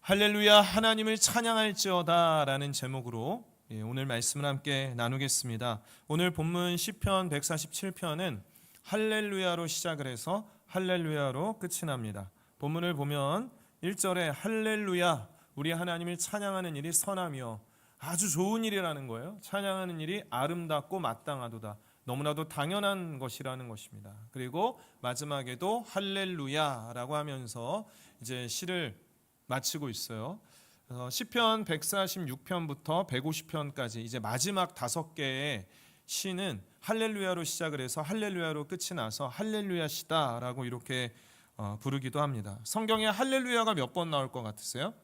할렐루야 하나님을 찬양할지어다 라는 제목으로 오늘 말씀을 함께 나누겠습니다. 오늘 본문 시편 147편은 할렐루야로 시작을 해서 할렐루야로 끝이 납니다. 본문을 보면 1절에 할렐루야 우리 하나님을 찬양하는 일이 선하며 아주 좋은 일이라는 거예요. 찬양하는 일이 아름답고 마땅하도다. 너무나도 당연한 것이라는 것입니다. 그리고 마지막에도 할렐루야라고 하면서 이제 시를 마치고 있어요. 그래서 시편 146편부터 150편까지 이제 마지막 5개의 시는 할렐루야로 시작을 해서 할렐루야로 끝이 나서 할렐루야시다라고 이렇게 부르기도 합니다. 성경에 할렐루야가 몇 번 나올 것 같으세요?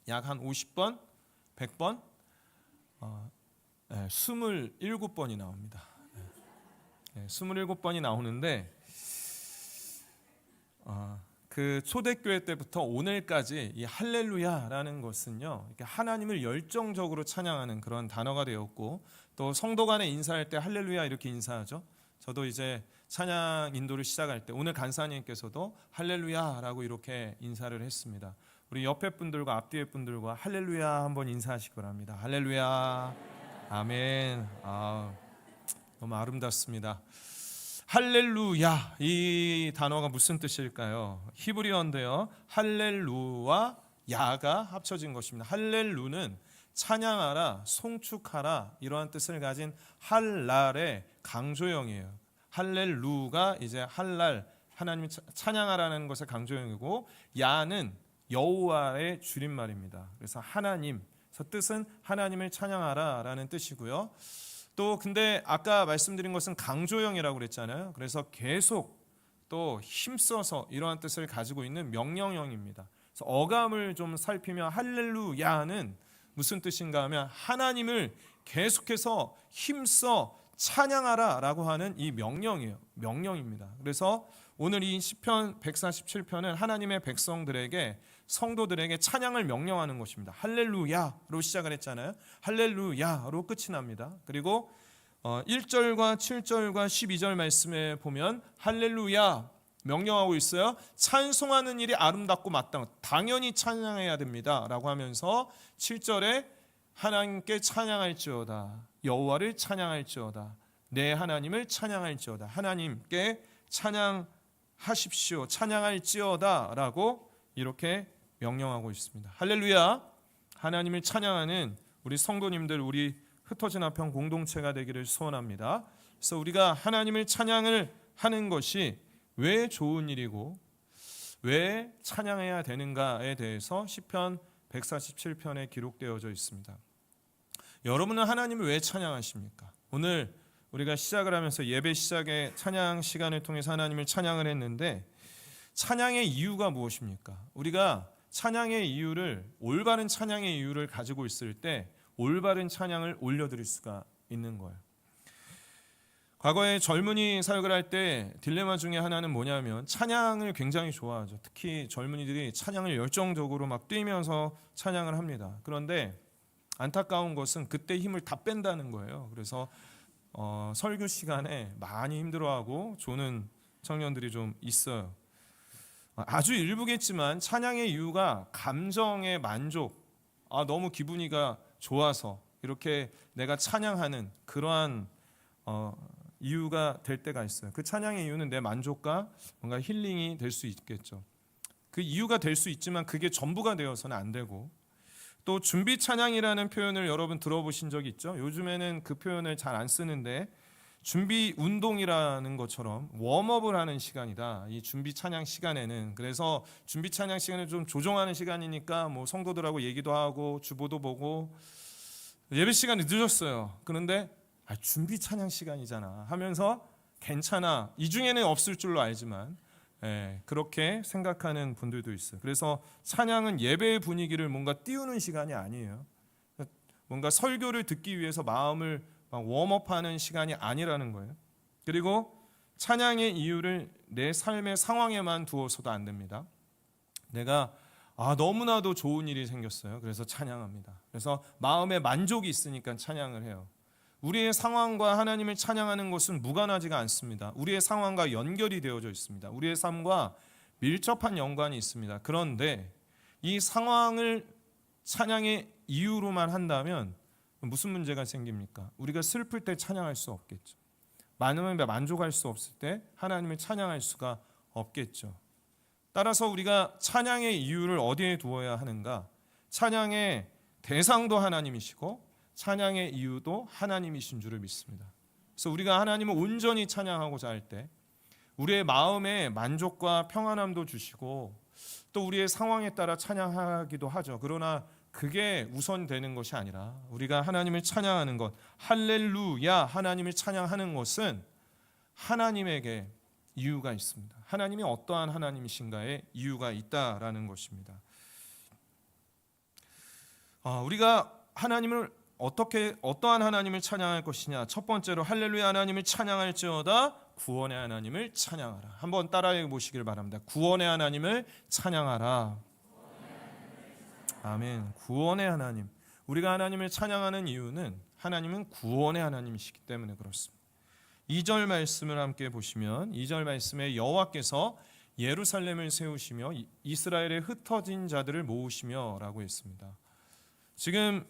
약 한 50번? 100번? 27번이 나옵니다. 27번이 나오는데 그 초대교회 때부터 오늘까지 이 할렐루야라는 것은요, 이렇게 하나님을 열정적으로 찬양하는 그런 단어가 되었고, 또 성도 간에 인사할 때 할렐루야 이렇게 인사하죠. 저도 이제 찬양 인도를 시작할 때 오늘 간사님께서도 할렐루야라고 이렇게 인사를 했습니다. 우리 옆에 분들과 앞뒤에 분들과 할렐루야 한번 인사하시기 바랍니다. 할렐루야, 아멘. 너무 아름답습니다. 할렐루야 이 단어가 무슨 뜻일까요? 히브리어인데요. 할렐루와 야가 합쳐진 것입니다. 할렐루는 찬양하라, 송축하라 이러한 뜻을 가진 할랄의 강조형이에요. 할렐루가 이제 할랄, 하나님 찬양하라는 것의 강조형이고, 야는 여호와의 줄임말입니다. 그래서 하나님, 그래서 뜻은 하나님을 찬양하라라는 뜻이고요. 또 근데 아까 말씀드린 것은 강조형이라고 그랬잖아요. 그래서 계속 또 힘써서 이러한 뜻을 가지고 있는 명령형입니다. 그래서 어감을 좀 살피면 할렐루야는 무슨 뜻인가 하면 하나님을 계속해서 힘써 찬양하라라고 하는 이 명령이에요. 명령입니다. 그래서 오늘 이 시편 147편은 하나님의 백성들에게, 성도들에게 찬양을 명령하는 것입니다. 할렐루야로 시작을 했잖아요. 할렐루야로 끝이 납니다. 그리고 1절과 7절과 12절 말씀에 보면 할렐루야 명령하고 있어요. 찬송하는 일이 아름답고 마땅하다. 당연히 찬양해야 됩니다 라고 하면서 7절에 하나님께 찬양할지어다, 여호와를 찬양할지어다, 내 하나님을 찬양할지어다, 하나님께 찬양하십시오, 찬양할지어다 라고 이렇게 명령하고 있습니다. 할렐루야, 하나님을 찬양하는 우리 성도님들, 우리 흩어진 화평 공동체가 되기를 소원합니다. 그래서 우리가 하나님을 찬양을 하는 것이 왜 좋은 일이고 왜 찬양해야 되는가에 대해서 시편 147편에 기록되어져 있습니다. 여러분은 하나님을 왜 찬양하십니까? 오늘 우리가 시작을 하면서 예배 시작에 찬양 시간을 통해서 하나님을 찬양을 했는데, 찬양의 이유가 무엇입니까? 우리가 찬양의 이유를, 올바른 찬양의 이유를 가지고 있을 때 올바른 찬양을 올려드릴 수가 있는 거예요. 과거에 젊은이 사역을 할 때 딜레마 중에 하나는 뭐냐면 찬양을 굉장히 좋아하죠. 특히 젊은이들이 찬양을 열정적으로 막 뛰면서 찬양을 합니다. 그런데 안타까운 것은 그때 힘을 다 뺀다는 거예요. 그래서 설교 시간에 많이 힘들어하고 조는 청년들이 좀 있어요. 아주 일부겠지만 찬양의 이유가 감정의 만족, 너무 기분이가 좋아서 이렇게 내가 찬양하는 그러한 이유가 될 때가 있어요. 그 찬양의 이유는 내 만족과 뭔가 힐링이 될 수 있겠죠. 그 이유가 될 수 있지만 그게 전부가 되어서는 안 되고, 또 준비 찬양이라는 표현을 여러분 들어보신 적 있죠? 요즘에는 그 표현을 잘 안 쓰는데, 준비 운동이라는 것처럼 웜업을 하는 시간이다, 이 준비 찬양 시간에는. 그래서 준비 찬양 시간을 좀 조정하는 시간이니까 뭐 성도들하고 얘기도 하고 주보도 보고, 예배 시간이 늦었어요. 그런데 준비 찬양 시간이잖아 하면서 괜찮아, 이 중에는 없을 줄로 알지만 그렇게 생각하는 분들도 있어요. 그래서 찬양은 예배의 분위기를 뭔가 띄우는 시간이 아니에요. 뭔가 설교를 듣기 위해서 마음을 웜업하는 시간이 아니라는 거예요. 그리고 찬양의 이유를 내 삶의 상황에만 두어서도 안 됩니다. 내가 너무나도 좋은 일이 생겼어요. 그래서 찬양합니다. 그래서 마음에 만족이 있으니까 찬양을 해요. 우리의 상황과 하나님을 찬양하는 것은 무관하지가 않습니다. 우리의 상황과 연결이 되어져 있습니다. 우리의 삶과 밀접한 연관이 있습니다. 그런데 이 상황을 찬양의 이유로만 한다면 무슨 문제가 생깁니까? 우리가 슬플 때 찬양할 수 없겠죠. 많으면 만족할 수 없을 때 하나님을 찬양할 수가 없겠죠. 따라서 우리가 찬양의 이유를 어디에 두어야 하는가? 찬양의 대상도 하나님이시고 찬양의 이유도 하나님이신 줄을 믿습니다. 그래서 우리가 하나님을 온전히 찬양하고자 할 때 우리의 마음에 만족과 평안함도 주시고 또 우리의 상황에 따라 찬양하기도 하죠. 그러나 그게 우선되는 것이 아니라 우리가 하나님을 찬양하는 것, 할렐루야 하나님을 찬양하는 것은 하나님에게 이유가 있습니다. 하나님이 어떠한 하나님이신가에 이유가 있다라는 것입니다. 우리가 하나님을 어떠한 하나님을 찬양할 것이냐? 첫 번째로 할렐루야 하나님을 찬양할지어다 구원의 하나님을 찬양하라. 한번 따라해 보시길 바랍니다. 구원의 하나님을 찬양하라. 아멘. 구원의 하나님. 우리가 하나님을 찬양하는 이유는 하나님은 구원의 하나님이시기 때문에 그렇습니다. 2절 말씀을 함께 보시면 2절 말씀에 여호와께서 예루살렘을 세우시며 이스라엘의 흩어진 자들을 모으시며 라고 했습니다. 지금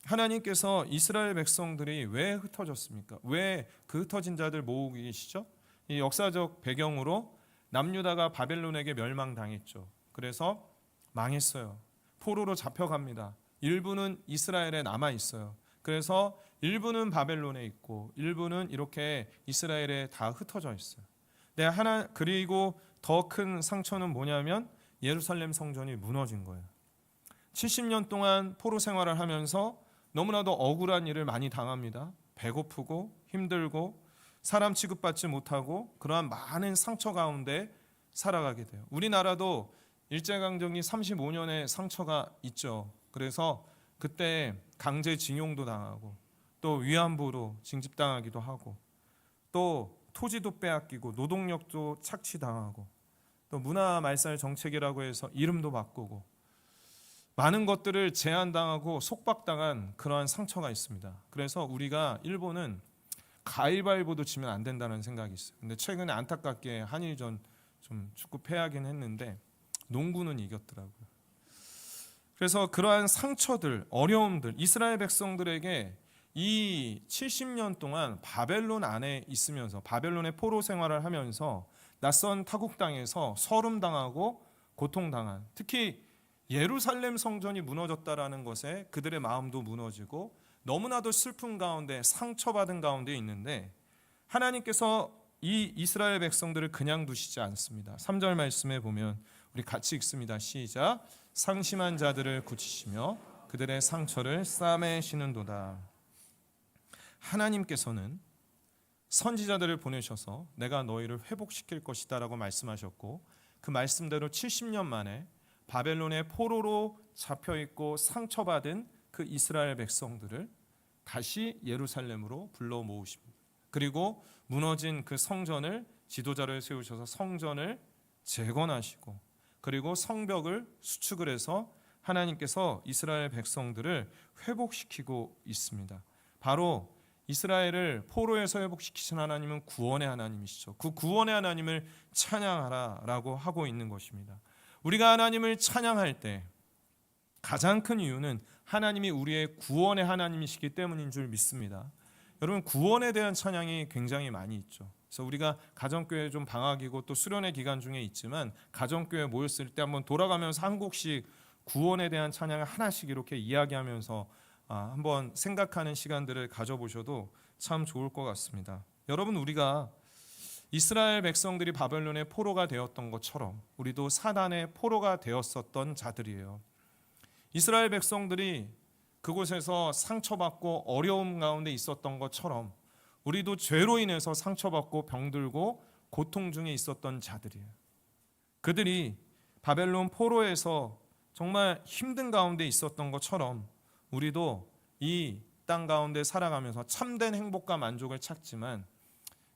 하나님께서 이스라엘 백성들이 왜 흩어졌습니까? 왜 그 흩어진 자들 모으고 계시죠? 이 역사적 배경으로 남유다가 바벨론에게 멸망당했죠. 그래서 망했어요. 포로로 잡혀갑니다. 일부는 이스라엘에 남아 있어요. 그래서 일부는 바벨론에 있고 일부는 이렇게 이스라엘에 다 흩어져 있어요. 그리고 더 큰 상처는 뭐냐면 예루살렘 성전이 무너진 거예요. 70년 동안 포로 생활을 하면서 너무나도 억울한 일을 많이 당합니다. 배고프고 힘들고 사람 취급받지 못하고 그러한 많은 상처 가운데 살아가게 돼요. 우리나라도 일제강점기 35년의 상처가 있죠. 그래서 그때 강제징용도 당하고 또 위안부로 징집당하기도 하고 또 토지도 빼앗기고 노동력도 착취당하고 또 문화말살 정책이라고 해서 이름도 바꾸고 많은 것들을 제한당하고 속박당한 그러한 상처가 있습니다. 그래서 우리가 일본은 가위바위보도 지면 안 된다는 생각이 있어요. 근데 최근에 안타깝게 한일전 좀 축구 패하긴 했는데 농구는 이겼더라고요. 그래서 그러한 상처들, 어려움들, 이스라엘 백성들에게 이 70년 동안 바벨론 안에 있으면서 바벨론의 포로 생활을 하면서 낯선 타국 땅에서 서름당하고 고통당한, 특히 예루살렘 성전이 무너졌다라는 것에 그들의 마음도 무너지고 너무나도 슬픈 가운데 상처받은 가운데 있는데 하나님께서 이 이스라엘 백성들을 그냥 두시지 않습니다. 3절 말씀에 보면 우리 같이 읽습니다. 시작. 상심한 자들을 고치시며 그들의 상처를 싸매시는도다. 하나님께서는 선지자들을 보내셔서 내가 너희를 회복시킬 것이다 라고 말씀하셨고 그 말씀대로 70년 만에 바벨론의 포로로 잡혀있고 상처받은 그 이스라엘 백성들을 다시 예루살렘으로 불러 모으십니다. 그리고 무너진 그 성전을 지도자를 세우셔서 성전을 재건하시고 그리고 성벽을 수축을 해서 하나님께서 이스라엘 백성들을 회복시키고 있습니다. 바로 이스라엘을 포로에서 회복시키신 하나님은 구원의 하나님이시죠. 그 구원의 하나님을 찬양하라라고 하고 있는 것입니다. 우리가 하나님을 찬양할 때 가장 큰 이유는 하나님이 우리의 구원의 하나님이시기 때문인 줄 믿습니다. 여러분 구원에 대한 찬양이 굉장히 많이 있죠. 그래서 우리가 가정교회 좀 방학이고 또 수련회 기간 중에 있지만 가정교회 모였을 때 한번 돌아가면서 한 곡씩 구원에 대한 찬양을 하나씩 이렇게 이야기하면서 한번 생각하는 시간들을 가져보셔도 참 좋을 것 같습니다. 여러분 우리가 이스라엘 백성들이 바벨론의 포로가 되었던 것처럼 우리도 사단의 포로가 되었었던 자들이에요. 이스라엘 백성들이 그곳에서 상처받고 어려움 가운데 있었던 것처럼 우리도 죄로 인해서 상처받고 병들고 고통 중에 있었던 자들이에요. 그들이 바벨론 포로에서 정말 힘든 가운데 있었던 것처럼 우리도 이 땅 가운데 살아가면서 참된 행복과 만족을 찾지만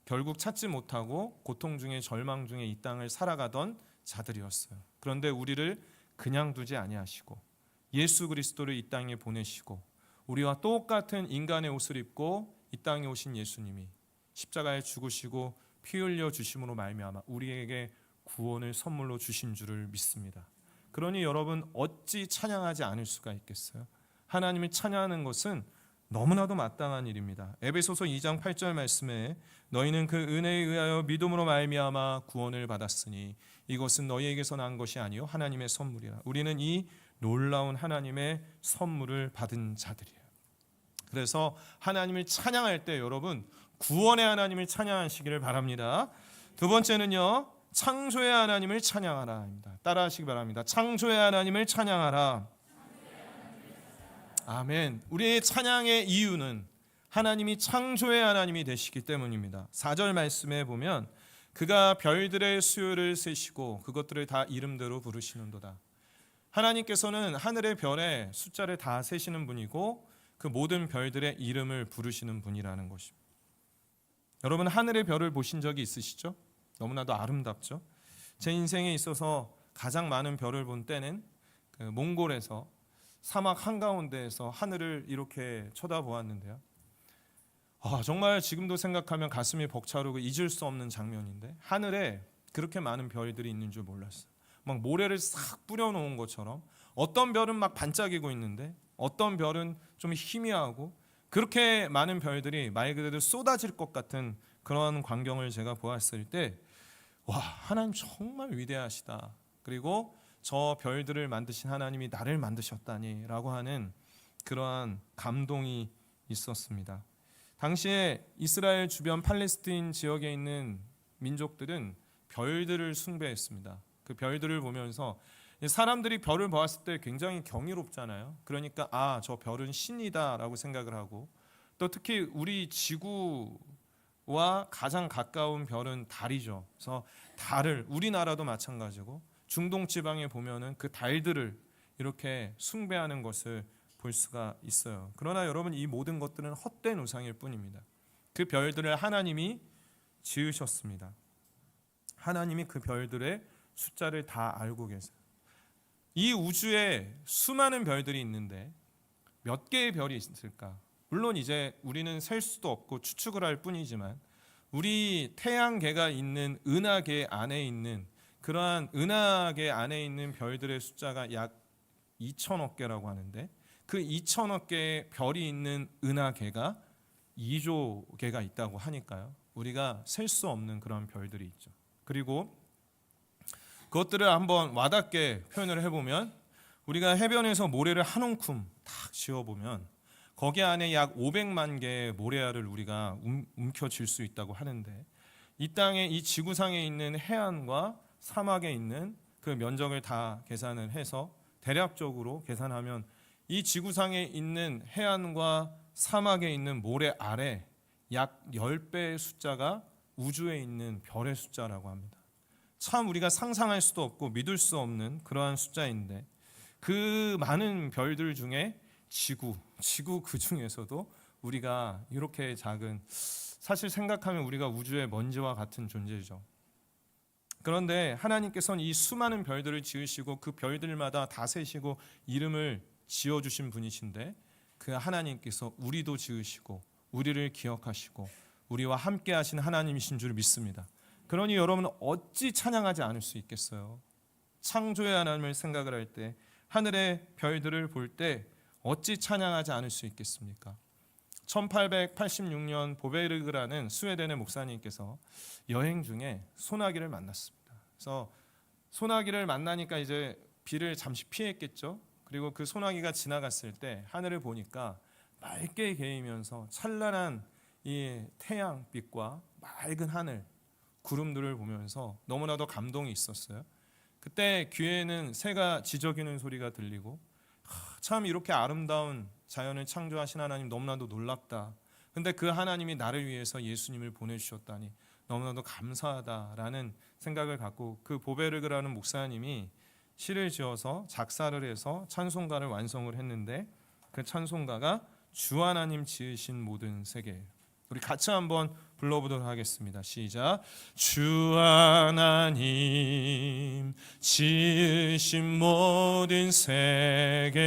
결국 찾지 못하고 고통 중에 절망 중에 이 땅을 살아가던 자들이었어요. 그런데 우리를 그냥 두지 아니하시고 예수 그리스도를 이 땅에 보내시고 우리와 똑같은 인간의 옷을 입고 이 땅에 오신 예수님이 십자가에 죽으시고 피 흘려 주심으로 말미암아 우리에게 구원을 선물로 주신 줄을 믿습니다. 그러니 여러분 어찌 찬양하지 않을 수가 있겠어요? 하나님을 찬양하는 것은 너무나도 마땅한 일입니다. 에베소서 2장 8절 말씀에 너희는 그 은혜에 의하여 믿음으로 말미암아 구원을 받았으니 이것은 너희에게서 난 것이 아니요 하나님의 선물이라. 우리는 이 놀라운 하나님의 선물을 받은 자들이에요. 그래서 하나님을 찬양할 때 여러분 구원의 하나님을 찬양하시기를 바랍니다. 두 번째는요, 창조의 하나님을 찬양하라입니다. 따라하시기 바랍니다. 창조의 하나님을 찬양하라. 아멘. 우리의 찬양의 이유는 하나님이 창조의 하나님이 되시기 때문입니다. 4절 말씀에 보면 그가 별들의 수요를 세시고 그것들을 다 이름대로 부르시는도다. 하나님께서는 하늘의 별의 숫자를 다 세시는 분이고 그 모든 별들의 이름을 부르시는 분이라는 것입니다. 여러분 하늘의 별을 보신 적이 있으시죠? 너무나도 아름답죠? 제 인생에 있어서 가장 많은 별을 본 때는 그 몽골에서 사막 한가운데에서 하늘을 이렇게 쳐다보았는데요. 정말 지금도 생각하면 가슴이 벅차오르고 잊을 수 없는 장면인데 하늘에 그렇게 많은 별들이 있는 줄 몰랐어요. 막 모래를 싹 뿌려놓은 것처럼 어떤 별은 막 반짝이고 있는데 어떤 별은 좀 희미하고 그렇게 많은 별들이 말 그대로 쏟아질 것 같은 그런 광경을 제가 보았을 때 와, 하나님 정말 위대하시다. 그리고 저 별들을 만드신 하나님이 나를 만드셨다니 라고 하는 그러한 감동이 있었습니다. 당시에 이스라엘 주변 팔레스틴 지역에 있는 민족들은 별들을 숭배했습니다. 그 별들을 보면서 사람들이 별을 보았을 때 굉장히 경이롭잖아요. 그러니까 저 별은 신이다 라고 생각을 하고 또 특히 우리 지구와 가장 가까운 별은 달이죠. 그래서 달을 우리나라도 마찬가지고 중동 지방에 보면은 그 달들을 이렇게 숭배하는 것을 볼 수가 있어요. 그러나 여러분 이 모든 것들은 헛된 우상일 뿐입니다. 그 별들을 하나님이 지으셨습니다. 하나님이 그 별들의 숫자를 다 알고 계세요. 이 우주에 수많은 별들이 있는데 몇 개의 별이 있을까? 물론 이제 우리는 셀 수도 없고 추측을 할 뿐이지만 우리 태양계가 있는 은하계 안에 있는 그러한 은하계 안에 있는 별들의 숫자가 약 2천억 개라고 하는데 그 2천억 개의 별이 있는 은하계가 2조 개가 있다고 하니까요. 우리가 셀 수 없는 그런 별들이 있죠. 그리고 그것들을 한번 와닿게 표현을 해보면 우리가 해변에서 모래를 한 움큼 탁 지어보면 거기 안에 약 500만 개의 모래알을 우리가 움켜쥘 수 있다고 하는데 이 땅에 이 지구상에 있는 해안과 사막에 있는 그 면적을 다 계산을 해서 대략적으로 계산하면 이 지구상에 있는 해안과 사막에 있는 모래알에 약 10배의 숫자가 우주에 있는 별의 숫자라고 합니다. 참 우리가 상상할 수도 없고 믿을 수 없는 그러한 숫자인데 그 많은 별들 중에 지구 그 중에서도 우리가 이렇게 작은 사실 생각하면 우리가 우주의 먼지와 같은 존재죠. 그런데 하나님께서는 이 수많은 별들을 지으시고 그 별들마다 다 세시고 이름을 지어주신 분이신데 그 하나님께서 우리도 지으시고 우리를 기억하시고 우리와 함께 하신 하나님이신 줄 믿습니다. 그러니 여러분 어찌 찬양하지 않을 수 있겠어요? 창조의 하나님을 생각을 할 때 하늘의 별들을 볼 때 어찌 찬양하지 않을 수 있겠습니까? 1886년 보베르그라는 스웨덴의 목사님께서 여행 중에 소나기를 만났습니다. 그래서 소나기를 만나니까 이제 비를 잠시 피했겠죠. 그리고 그 소나기가 지나갔을 때 하늘을 보니까 맑게 개이면서 찬란한 이 태양빛과 맑은 하늘, 구름들을 보면서 너무나도 감동이 있었어요. 그때 귀에는 새가 지저귀는 소리가 들리고 참 이렇게 아름다운 자연을 창조하신 하나님 너무나도 놀랍다. 근데 그 하나님이 나를 위해서 예수님을 보내주셨다니 너무나도 감사하다라는 생각을 갖고 그 보베르그라는 목사님이 시를 지어서 작사를 해서 찬송가를 완성을 했는데 그 찬송가가 주 하나님 지으신 모든 세계예요. 우리 같이 한번 불러보도록 하겠습니다. 시작. 주 하나님 지으신 모든 세계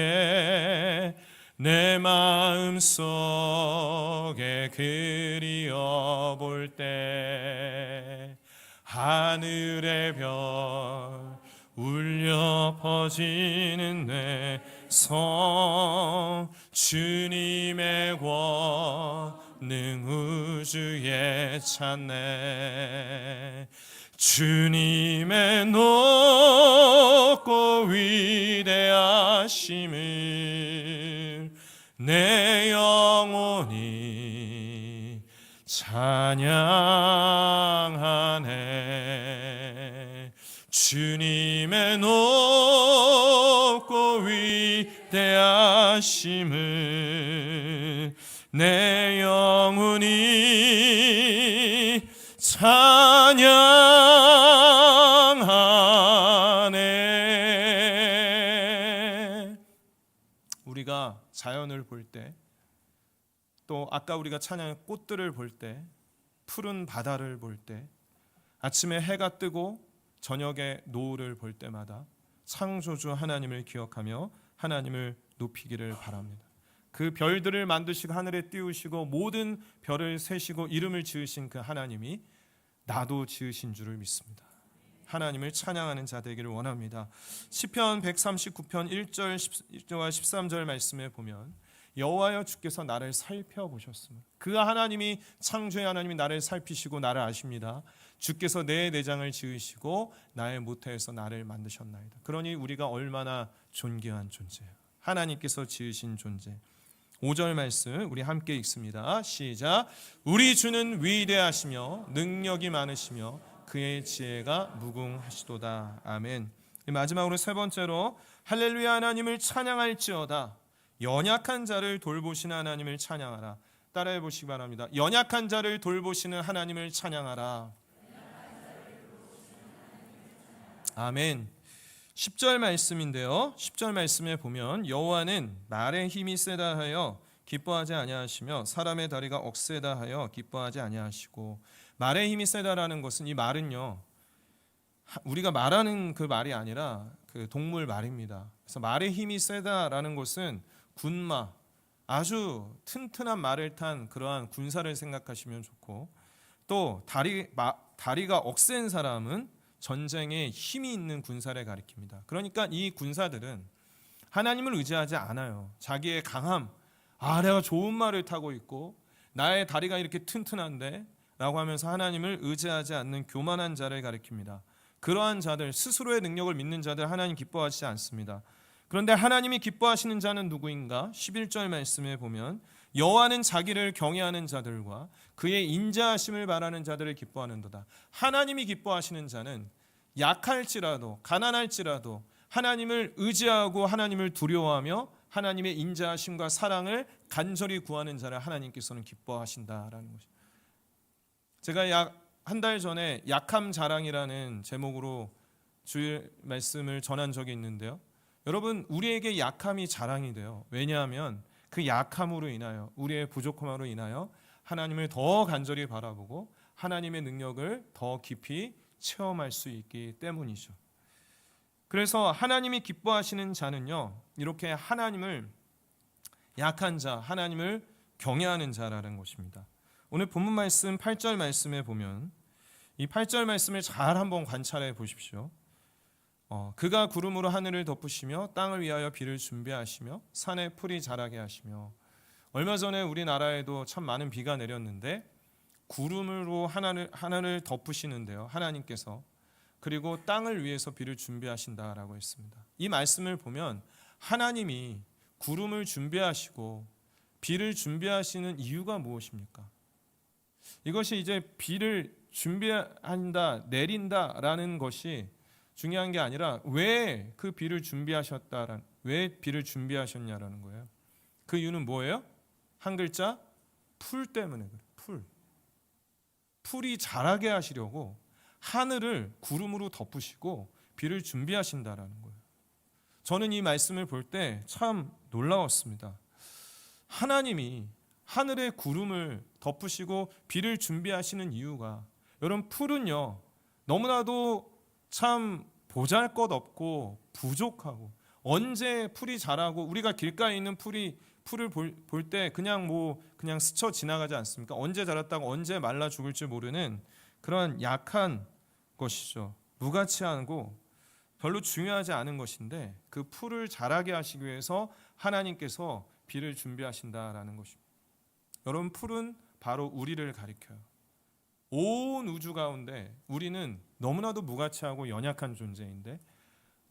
내 마음속에 그리워볼 때 하늘의 별 울려 퍼지는 내 성 주님의 권능 우주에 찬네 주님의 높고 위대하심을 내 영혼이 찬양하네 주님의 높고 위대하심을 내 영혼이 찬양하네. 우리가 자연을 볼 때, 또 아까 우리가 찬양한 꽃들을 볼 때, 푸른 바다를 볼 때, 아침에 해가 뜨고 저녁에 노을을 볼 때마다 창조주 하나님을 기억하며 하나님을 높이기를 바랍니다. 그 별들을 만드시고 하늘에 띄우시고 모든 별을 세시고 이름을 지으신 그 하나님이 나도 지으신 줄을 믿습니다. 하나님을 찬양하는 자 되기를 원합니다. 시편 139편 1절과 13절 말씀에 보면 여호와여 주께서 나를 살펴보셨으면 그 하나님이 창조의 하나님이 나를 살피시고 나를 아십니다. 주께서 내 내장을 지으시고 나의 모태에서 나를 만드셨나이다. 그러니 우리가 얼마나 존귀한 존재예요. 하나님께서 지으신 존재. 5절 말씀 우리 함께 읽습니다. 시작. 우리 주는 위대하시며 능력이 많으시며 그의 지혜가 무궁하시도다. 아멘. 마지막으로 세 번째로 할렐루야 하나님을 찬양할지어다. 연약한 자를 돌보시는 하나님을 찬양하라. 따라해 보시기 바랍니다. 연약한 자를 돌보시는 하나님을 찬양하라. 아멘. 10절 말씀인데요. 10절 말씀에 보면 여호와는 말의 힘이 세다 하여 기뻐하지 아니하시며 사람의 다리가 억세다 하여 기뻐하지 아니하시고 말의 힘이 세다라는 것은 이 말은요. 우리가 말하는 그 말이 아니라 그 동물 말입니다. 그래서 말의 힘이 세다라는 것은 군마, 아주 튼튼한 말을 탄 그러한 군사를 생각하시면 좋고 또 다리가 억센 사람은 전쟁에 힘이 있는 군사를 가리킵니다. 그러니까 이 군사들은 하나님을 의지하지 않아요. 자기의 강함, 내가 좋은 말을 타고 있고 나의 다리가 이렇게 튼튼한데 라고 하면서 하나님을 의지하지 않는 교만한 자를 가리킵니다. 그러한 자들, 스스로의 능력을 믿는 자들 하나님 기뻐하시지 않습니다. 그런데 하나님이 기뻐하시는 자는 누구인가? 11절 말씀에 보면 여호와는 자기를 경외하는 자들과 그의 인자하심을 바라는 자들을 기뻐하는도다. 하나님이 기뻐하시는 자는 약할지라도 가난할지라도 하나님을 의지하고 하나님을 두려워하며 하나님의 인자하심과 사랑을 간절히 구하는 자를 하나님께서는 기뻐하신다라는 것입니다. 제가 약 한 달 전에 약함 자랑이라는 제목으로 주일 말씀을 전한 적이 있는데요. 여러분, 우리에게 약함이 자랑이 돼요. 왜냐하면 그 약함으로 인하여 우리의 부족함으로 인하여 하나님을 더 간절히 바라보고 하나님의 능력을 더 깊이 체험할 수 있기 때문이죠. 그래서 하나님이 기뻐하시는 자는요, 이렇게 하나님을 약한 자, 하나님을 경외하는 자라는 것입니다. 오늘 본문 말씀 8절 말씀에 보면 이 8절 말씀을 잘 한번 관찰해 보십시오. 그가 구름으로 하늘을 덮으시며 땅을 위하여 비를 준비하시며 산에 풀이 자라게 하시며. 얼마 전에 우리나라에도 참 많은 비가 내렸는데 구름으로 하늘을 덮으시는데요, 하나님께서. 그리고 땅을 위해서 비를 준비하신다라고 했습니다. 이 말씀을 보면 하나님이 구름을 준비하시고 비를 준비하시는 이유가 무엇입니까? 이것이 이제 비를 준비한다, 내린다라는 것이 중요한 게 아니라 왜 그 비를 준비하셨다라는, 왜 비를 준비하셨냐라는 거예요. 그 이유는 뭐예요? 한 글자, 풀 때문에 그래요. 풀이 자라게 하시려고 하늘을 구름으로 덮으시고 비를 준비하신다라는 거예요. 저는 이 말씀을 볼 때 참 놀라웠습니다. 하나님이 하늘의 구름을 덮으시고 비를 준비하시는 이유가, 여러분, 풀은요 너무나도 참 보잘것없고 부족하고, 언제 풀이 자라고, 우리가 길가에 있는 풀을 볼 때 그냥 스쳐 지나가지 않습니까? 언제 자랐다고 언제 말라 죽을지 모르는 그런 약한 것이죠. 무가치하고 별로 중요하지 않은 것인데 그 풀을 자라게 하시기 위해서 하나님께서 비를 준비하신다라는 것입니다. 여러분, 풀은 바로 우리를 가리켜요. 온 우주 가운데 우리는 너무나도 무가치하고 연약한 존재인데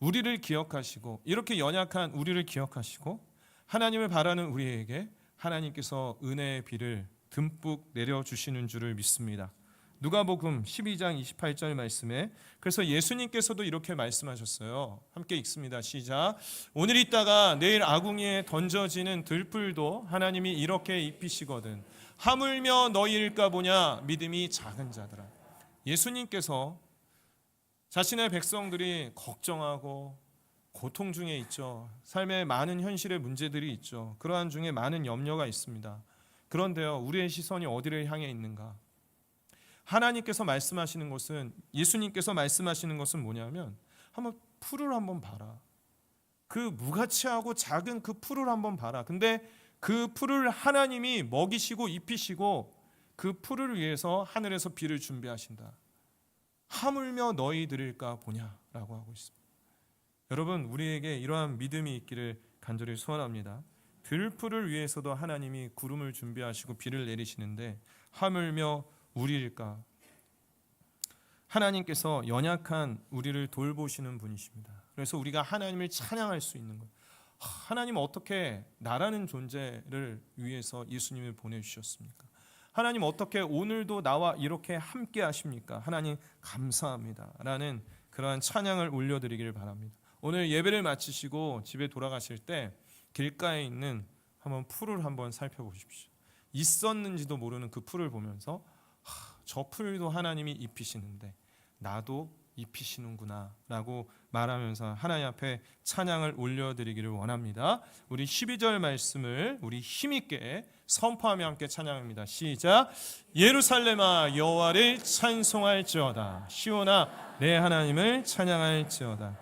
우리를 기억하시고, 이렇게 연약한 우리를 기억하시고 하나님을 바라는 우리에게 하나님께서 은혜의 비를 듬뿍 내려주시는 줄을 믿습니다. 누가복음 12장 28절 말씀에 그래서 예수님께서도 이렇게 말씀하셨어요. 함께 읽습니다. 시작. 오늘 있다가 내일 아궁이에 던져지는 들풀도 하나님이 이렇게 입히시거든 하물며 너희일까 보냐 믿음이 작은 자들아. 예수님께서 자신의 백성들이 걱정하고 고통 중에 있죠. 삶에 많은 현실의 문제들이 있죠. 그러한 중에 많은 염려가 있습니다. 그런데요, 우리의 시선이 어디를 향해 있는가? 하나님께서 말씀하시는 것은, 예수님께서 말씀하시는 것은 뭐냐면 한번 풀을 한번 봐라. 그 무가치하고 작은 그 풀을 한번 봐라. 근데 그 풀을 하나님이 먹이시고 입히시고 그 풀을 위해서 하늘에서 비를 준비하신다. 하물며 너희들일까 보냐라고 하고 있습니다. 여러분, 우리에게 이러한 믿음이 있기를 간절히 소원합니다. 들풀을 위해서도 하나님이 구름을 준비하시고 비를 내리시는데 하물며 우리일까? 하나님께서 연약한 우리를 돌보시는 분이십니다. 그래서 우리가 하나님을 찬양할 수 있는 것. 하나님 어떻게 나라는 존재를 위해서 예수님을 보내주셨습니까? 하나님 어떻게 오늘도 나와 이렇게 함께 하십니까? 하나님 감사합니다 라는 그러한 찬양을 올려드리기를 바랍니다. 오늘 예배를 마치시고 집에 돌아가실 때 길가에 있는 한번 풀을 한번 살펴보십시오. 있었는지도 모르는 그 풀을 보면서 저 풀도 하나님이 입히시는데 나도 입히시는구나 라고 말하면서 하나님 앞에 찬양을 올려드리기를 원합니다. 우리 12절 말씀을 우리 힘있게 선포하며 함께 찬양합니다. 시작. 예루살렘아 여호와를 찬송할지어다. 시온아 내 하나님을 찬양할지어다.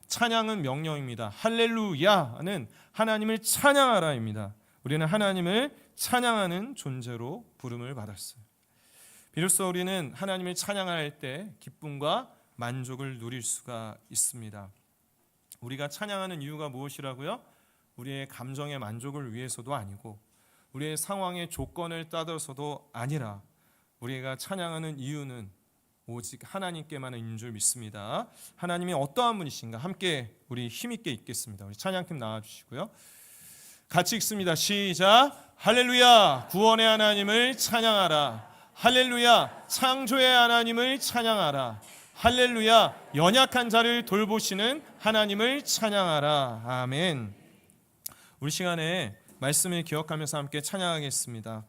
찬양은 명령입니다. 할렐루야는 하나님을 찬양하라입니다. 우리는 하나님을 찬양하는 존재로 부름을 받았어요. 비로소 우리는 하나님을 찬양할 때 기쁨과 만족을 누릴 수가 있습니다. 우리가 찬양하는 이유가 무엇이라고요? 우리의 감정의 만족을 위해서도 아니고 우리의 상황의 조건을 따라서도 아니라 우리가 찬양하는 이유는 오직 하나님께만 있는 줄 믿습니다. 하나님이 어떠한 분이신가? 함께 우리 힘있게 읽겠습니다. 우리 찬양팀 나와주시고요. 같이 읽습니다. 시작. 할렐루야 구원의 하나님을 찬양하라. 할렐루야 창조의 하나님을 찬양하라. 할렐루야 연약한 자를 돌보시는 하나님을 찬양하라. 아멘. 우리 시간에 말씀을 기억하면서 함께 찬양하겠습니다.